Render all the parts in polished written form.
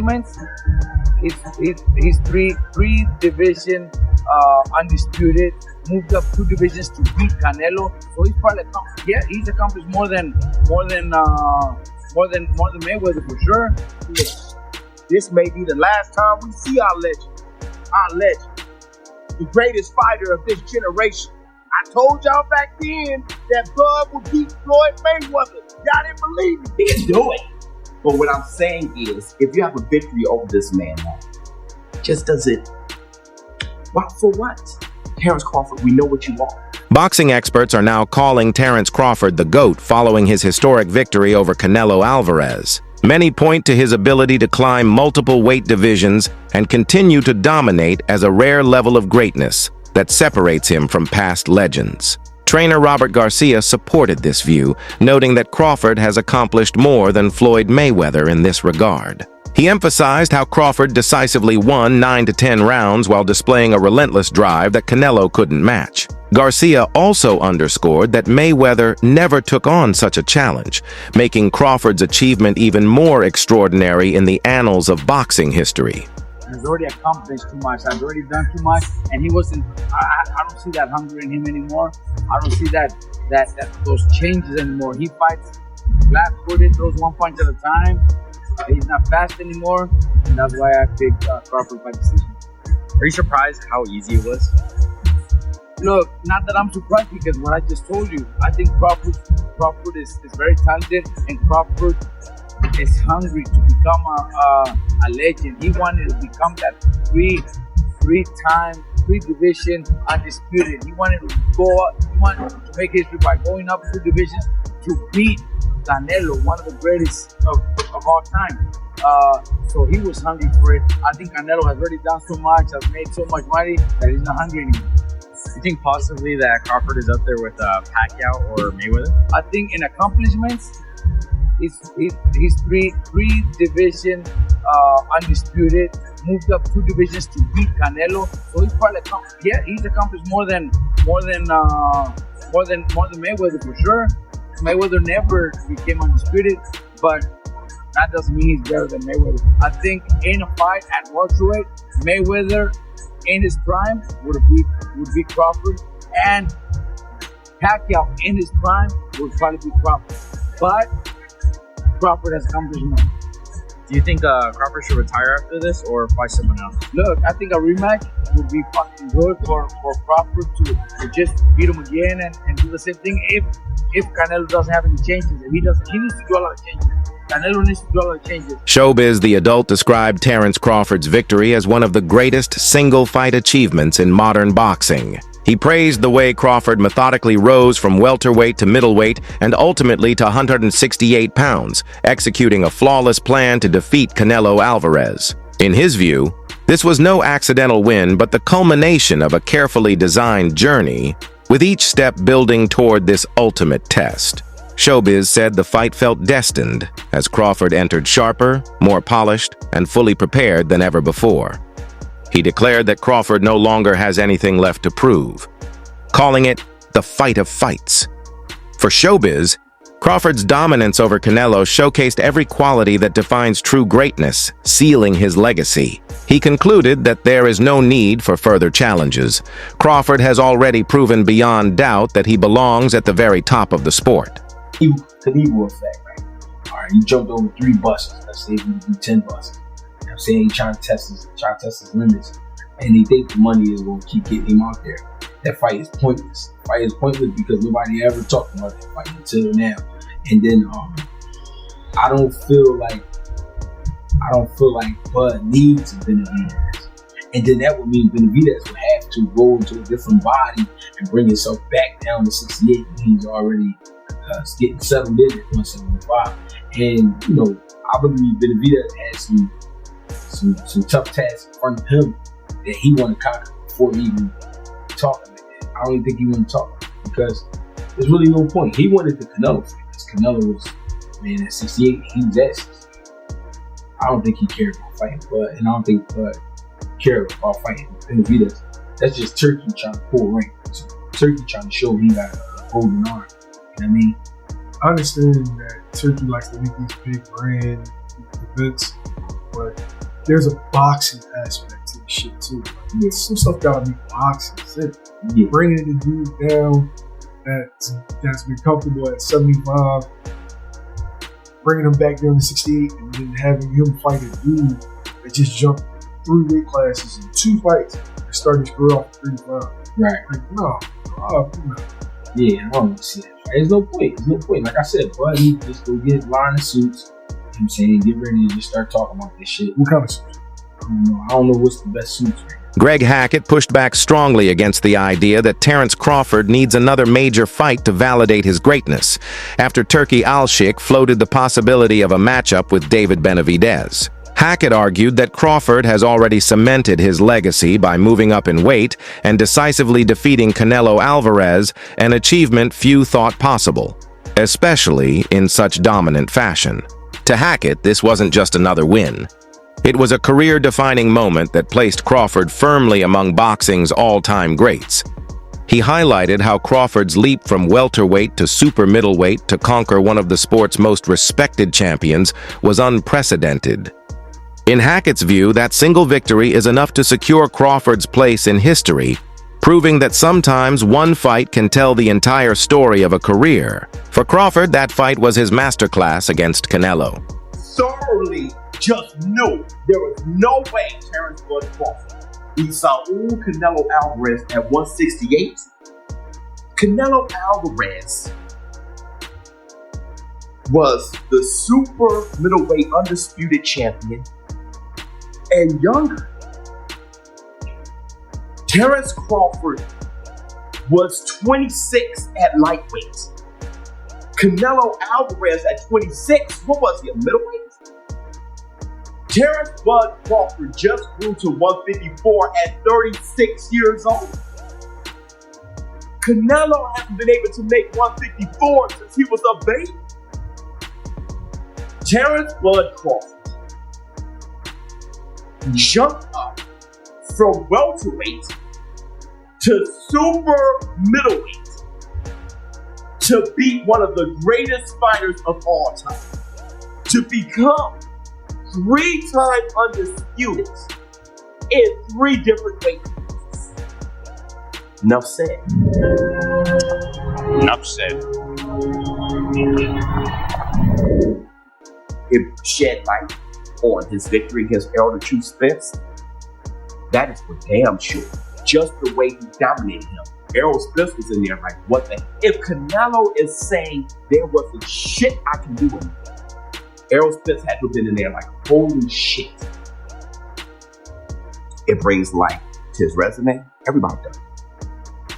accomplishments, he's three division undisputed. Moved up 2 divisions to beat Canelo. So he's probably he's accomplished more than Mayweather for sure. This may be the last time we see our legend, the greatest fighter of this generation. I told y'all back then that Bud would beat Floyd Mayweather. Y'all didn't believe me. He can do it. But what I'm saying is, if you have a victory over this man now, just does it. What for what? Terence Crawford, we know what you are. Boxing experts are now calling Terence Crawford the GOAT following his historic victory over Canelo Alvarez. Many point to his ability to climb multiple weight divisions and continue to dominate as a rare level of greatness that separates him from past legends. Trainer Robert Garcia supported this view, noting that Crawford has accomplished more than Floyd Mayweather in this regard. He emphasized how Crawford decisively won 9 to 10 rounds while displaying a relentless drive that Canelo couldn't match. Garcia also underscored that Mayweather never took on such a challenge, making Crawford's achievement even more extraordinary in the annals of boxing history. He's already accomplished too much. I've already done too much, and he wasn't. I don't see that hunger in him anymore. I don't see that those changes anymore. He fights flat-footed, throws one punch at a time. He's not fast anymore, and that's why I picked Crawford by decision. Are you surprised how easy it was? Look, not that I'm surprised, because what I just told you, I think Crawford is very talented, and Crawford is hungry to become a legend. He wanted to become that three division undisputed. He wanted to make history by going up 2 divisions to beat Canelo, one of the greatest of all time. So he was hungry for it. I think Canelo has already done so much, has made so much money that he's not hungry anymore. You think possibly that Crawford is up there with Pacquiao or Mayweather? I think in accomplishments, he's three division undisputed. Moved up 2 divisions to beat Canelo. So he's probably he's accomplished more than Mayweather for sure. Mayweather never became undisputed, but that doesn't mean he's better than Mayweather. I think in a fight at welterweight, Mayweather in his prime would beat Crawford, and Pacquiao in his prime would probably beat Crawford. But Crawford has accomplished more. Do you think Crawford should retire after this or fight someone else? Look, I think a rematch would be fucking good for Crawford to just beat him again and do the same thing. If Canelo doesn't have any changes, he needs to do a lot of changes. Canelo needs to do a lot of changes. Showbiz The Adult described Terence Crawford's victory as one of the greatest single-fight achievements in modern boxing. He praised the way Crawford methodically rose from welterweight to middleweight and ultimately to 168 pounds, executing a flawless plan to defeat Canelo Alvarez. In his view, this was no accidental win, but the culmination of a carefully designed journey, with each step building toward this ultimate test. Showbiz said the fight felt destined as Crawford entered sharper, more polished, and fully prepared than ever before. He declared that Crawford no longer has anything left to prove, calling it the fight of fights. For Showbiz, Crawford's dominance over Canelo showcased every quality that defines true greatness, sealing his legacy. He concluded that there is no need for further challenges. Crawford has already proven beyond doubt that he belongs at the very top of the sport. Knievel effect, right? All right, he jumped over 3 buses. Let's say he do 10 buses. You know what I'm saying? He's trying to test his limits, and he think the money is going to keep getting him out there. That fight is pointless. The fight is pointless because nobody ever talked about that fight until now. And then I don't feel like Bud needs Benavidez. And then that would mean Benavidez would have to go into a different body and bring himself back down to 68 when he's already getting settled in at 175. And you know, I believe Benavidez has some tough tasks in front of him that he want to conquer before he even talking like that. I don't even think he want to talk like that because there's really no point. He wanted the Canelo fight because Canelo was, man, at 68, he was at 60. I don't think he cared about fighting Bud, and I don't think Bud cared about fighting Benavidez. That's just Turkey trying to pull rank. So Turkey trying to show he got a golden arm. You know what I mean? I understand that Turkey likes to make these big brand events, but there's a boxing aspect to the shit too. Like, yeah, some stuff gotta be boxing. Yeah. Bringing the dude down that's been comfortable at 75, bringing him back down to 68, and then having him fight a dude that just jumped 3 weight classes in 2 fights and started his career off at 35. Right. Like, no. Yeah, I don't see that. There's no point. There's no point. Like I said, boy, I need to just go get line of suits. You know what I'm saying? Get ready to just start talking about this shit. What kind of suits? I don't know what's the best suits right now. Greg Hackett pushed back strongly against the idea that Terence Crawford needs another major fight to validate his greatness, after Turki Al-Sheikh floated the possibility of a matchup with David Benavidez. Hackett argued that Crawford has already cemented his legacy by moving up in weight and decisively defeating Canelo Alvarez, an achievement few thought possible, especially in such dominant fashion. To Hackett, this wasn't just another win. It was a career-defining moment that placed Crawford firmly among boxing's all-time greats. He highlighted how Crawford's leap from welterweight to super middleweight to conquer one of the sport's most respected champions was unprecedented. In Hackett's view, that single victory is enough to secure Crawford's place in history, proving that sometimes one fight can tell the entire story of a career. For Crawford, that fight was his masterclass against Canelo. Thoroughly just knew there was no way Terence Bud Crawford beat Saul Canelo Alvarez at 168. Canelo Alvarez was the super middleweight undisputed champion and younger. Terence Crawford was 26 at lightweight. Canelo Alvarez at 26, what was he, a middleweight? Terence Bud Crawford just grew to 154 at 36 years old. Canelo hasn't been able to make 154 since he was a baby. Terence Bud Crawford jumped up from welterweight to super middleweight to beat one of the greatest fighters of all time, to become 3-time undisputed in 3 different weight classes. Enough said. Enough said. It shed light on his victory against Errol the Truth Spence. That is for damn sure. Just the way he dominated him. Errol Spence was in there like, what the? If Canelo is saying there wasn't shit I can do in there, Errol Spence had to have been in there like, holy shit. It brings light to his resume. Everybody does.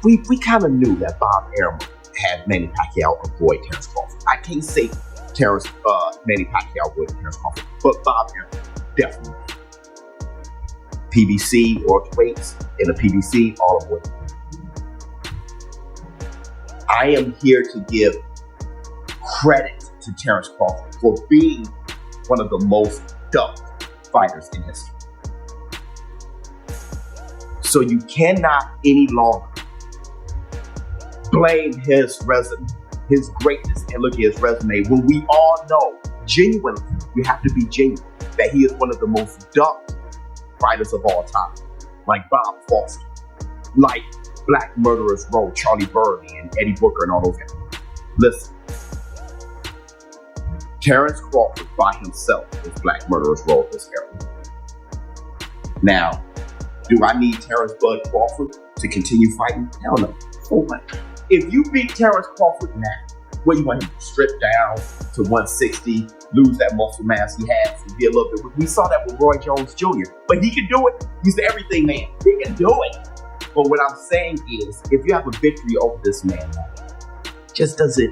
We kind of knew that Bob Arum had Manny Pacquiao avoid Terence Crawford. I can't say Manny Pacquiao avoided Terence Crawford, but Bob Arum definitely. PBC or weights in a PBC, all avoid. I am here to give credit to Terence Crawford for being one of the most ducked fighters in history. So you cannot any longer blame his resume, his greatness, and look at his resume when we all know, genuinely, we have to be genuine, that he is one of the most ducked fighters of all time. Like Bob Foster, like Black Murderers Row, Charlie Burley and Eddie Booker and all those guys. Listen, Terence Crawford by himself is Black Murderers Row this era. Now, do I need Terence Bud Crawford to continue fighting? Hell no. Oh my. If you beat Terence Crawford now, what you want him to strip down to 160, lose that muscle mass he has, and be a little bit. We saw that with Roy Jones Jr., but he can do it. He's the everything man. He can do it. But what I'm saying is, if you have a victory over this man, just does it.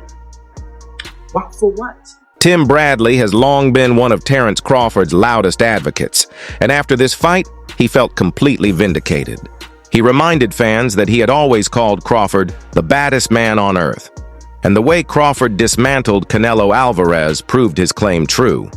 What for what? Tim Bradley has long been one of Terence Crawford's loudest advocates, and after this fight, he felt completely vindicated. He reminded fans that he had always called Crawford the baddest man on earth, and the way Crawford dismantled Canelo Alvarez proved his claim true.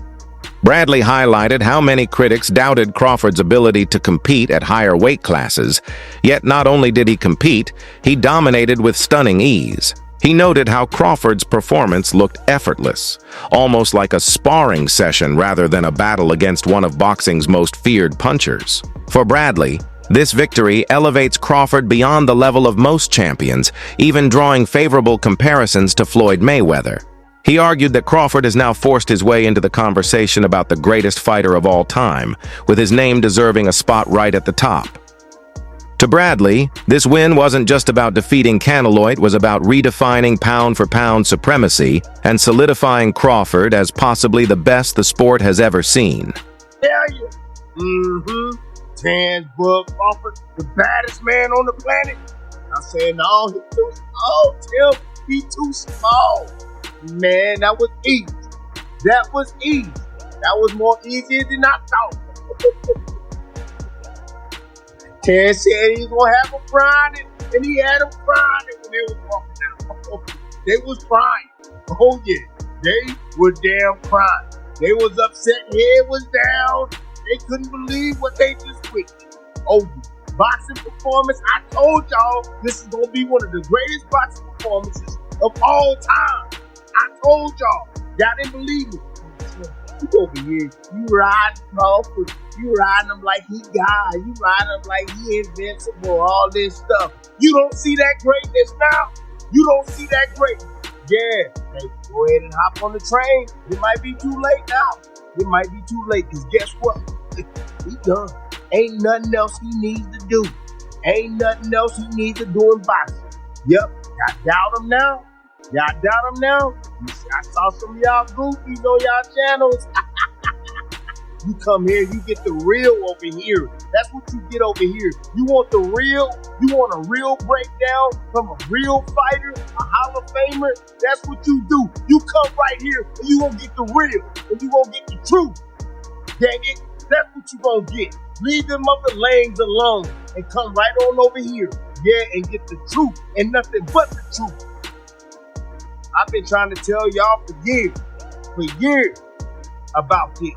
Bradley highlighted how many critics doubted Crawford's ability to compete at higher weight classes, yet not only did he compete, he dominated with stunning ease. He noted how Crawford's performance looked effortless, almost like a sparring session rather than a battle against one of boxing's most feared punchers. For Bradley, this victory elevates Crawford beyond the level of most champions, even drawing favorable comparisons to Floyd Mayweather. He argued that Crawford has now forced his way into the conversation about the greatest fighter of all time, with his name deserving a spot right at the top. To Bradley, this win wasn't just about defeating Canelo, it was about redefining pound-for-pound supremacy and solidifying Crawford as possibly the best the sport has ever seen. Tell you. Terence Crawford, the baddest man on the planet. I'm saying, no, he's too small, Tim. He's too small. Man, that was easy. That was easy. That was more easier than I thought. Terence said he was going to have them crying, and he had them crying when they was walking out. They was crying. Oh, yeah. They were damn crying. They was upset. Head was down. They couldn't believe what they just witnessed. Oh, boxing performance. I told y'all this is going to be one of the greatest boxing performances of all time. I told y'all. Y'all didn't believe me. You over here, you riding Crawford. You riding him like he God. You riding him like he invincible. All this stuff. You don't see that greatness now? You don't see that greatness? Yeah. Hey, go ahead and hop on the train. It might be too late now. It might be too late, because guess what? He done. Ain't nothing else he needs to do. Ain't nothing else he needs to do in boxing. Yep. Y'all doubt him now? Y'all doubt him now? I saw some of y'all goofies on y'all channels. You come here, you get the real over here. That's what you get over here. You want the real? You want a real breakdown from a real fighter, a Hall of Famer? That's what you do. You come right here and you gonna get the real, and you gonna get the truth. Dang it, that's what you gonna get. Leave them other lanes alone and come right on over here. Yeah, and get the truth and nothing but the truth. I've been trying to tell y'all for years about this.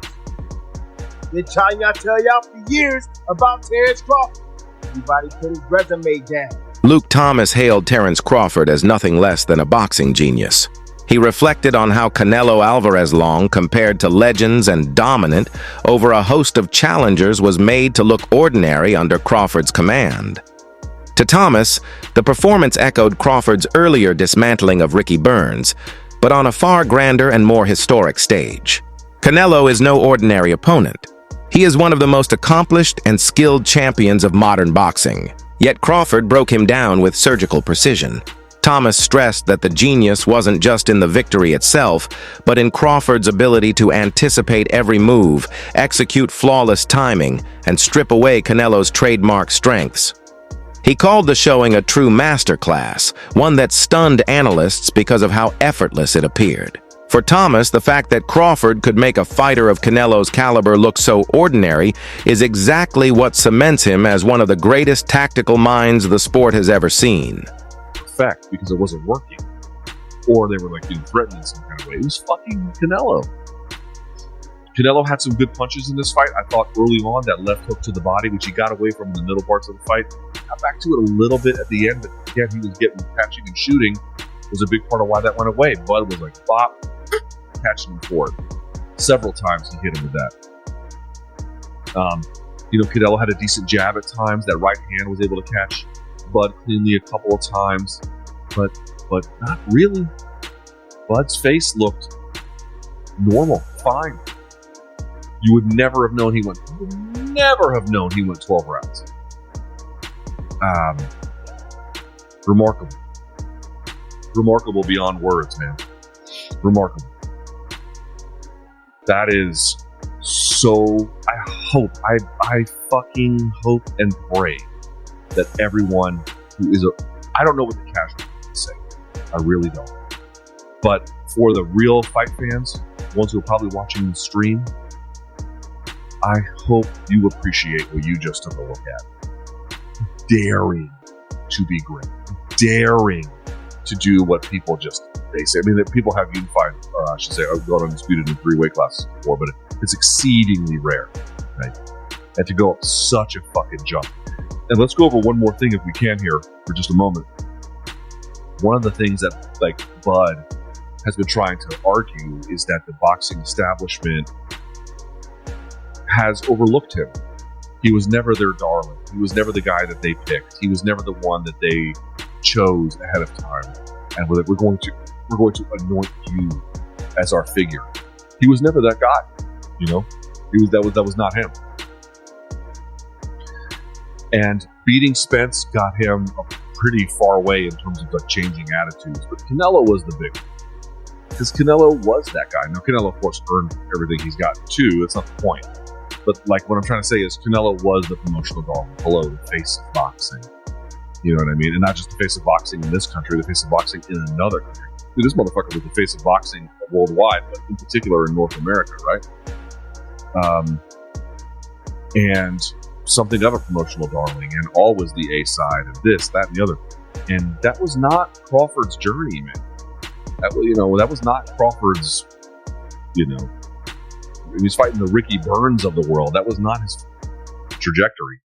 Been trying to tell y'all for years about Terence Crawford. Everybody put his resume down. Luke Thomas hailed Terence Crawford as nothing less than a boxing genius. He reflected on how Canelo Alvarez long, compared to legends and dominant, over a host of challengers was made to look ordinary under Crawford's command. To Thomas, the performance echoed Crawford's earlier dismantling of Ricky Burns, but on a far grander and more historic stage. Canelo is no ordinary opponent. He is one of the most accomplished and skilled champions of modern boxing, yet Crawford broke him down with surgical precision. Thomas stressed that the genius wasn't just in the victory itself, but in Crawford's ability to anticipate every move, execute flawless timing, and strip away Canelo's trademark strengths. He called the showing a true masterclass, one that stunned analysts because of how effortless it appeared. For Thomas, the fact that Crawford could make a fighter of Canelo's caliber look so ordinary is exactly what cements him as one of the greatest tactical minds the sport has ever seen. Effect, because it wasn't working. Or they were like being threatened in some kind of way. It was fucking Canelo. Canelo had some good punches in this fight. I thought early on that left hook to the body, which he got away from in the middle parts of the fight. Got back to it a little bit at the end, but again, he was getting catching and shooting was a big part of why that went away. Bud was like, bop, catching him for it. Several times he hit him with that. Canelo had a decent jab at times. That right hand was able to catch Bud cleanly a couple of times, but not really. Bud's face looked normal, fine. You would never have known he went 12 rounds. Remarkable beyond words, man. Remarkable. That is so. I fucking hope and pray that everyone who is I don't know what the casual would say. I really don't. But for the real fight fans, ones who are probably watching the stream, I hope you appreciate what you just took a look at. Daring to be great. Daring to do what people they say. I mean, people have unified, or I should say, gone undisputed in 3 weight classes before, but it's exceedingly rare, right? And to go up such a fucking jump. And let's go over one more thing if we can here for just a moment. One of the things that like Bud has been trying to argue is that the boxing establishment has overlooked him. He was never their darling. He was never the guy that they picked. He was never the one that they chose ahead of time. And we're going to anoint you as our figure. He was never that guy. You know, that was not him. And beating Spence got him pretty far away in terms of like changing attitudes. But Canelo was the big one. Because Canelo was that guy. Now, Canelo, of course, earned everything he's gotten too. That's not the point. But like what I'm trying to say is Canelo was the promotional darling below the face of boxing. You know what I mean? And not just the face of boxing in this country, the face of boxing in another country. Dude, this motherfucker was the face of boxing worldwide, but in particular in North America, right? And something of a promotional darling, and always the A side of this, that, and the other. And that was not Crawford's journey, man. That was not Crawford's, he was fighting the Ricky Burns of the world. That was not his trajectory.